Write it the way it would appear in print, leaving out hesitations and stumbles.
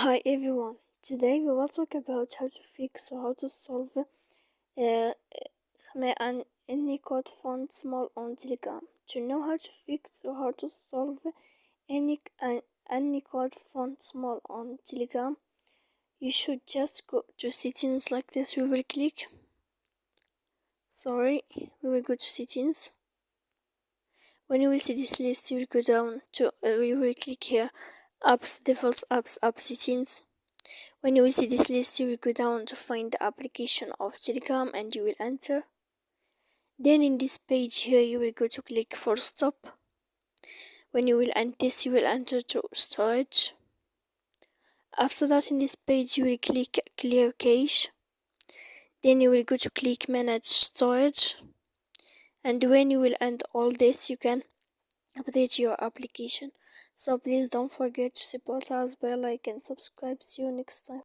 Hi everyone, today we will talk about how to fix or how to solve an unicode font small on Telegram. To know how to fix or how to solve an unicode font small on Telegram, you should just go to settings like this. We will go to settings. When you will see this list, you will go down to, we will click here, apps, default apps, app settings. When you will see this list, you will go down to find the application of Telegram and you will enter. Then in this page here, you will go to click for stop. When you will enter this, you will enter to storage. After that, in this page, you will click clear cache. Then you will go to click manage storage. And when you will end all this, you can update your application. So please don't forget to support us by like and subscribe. See you next time.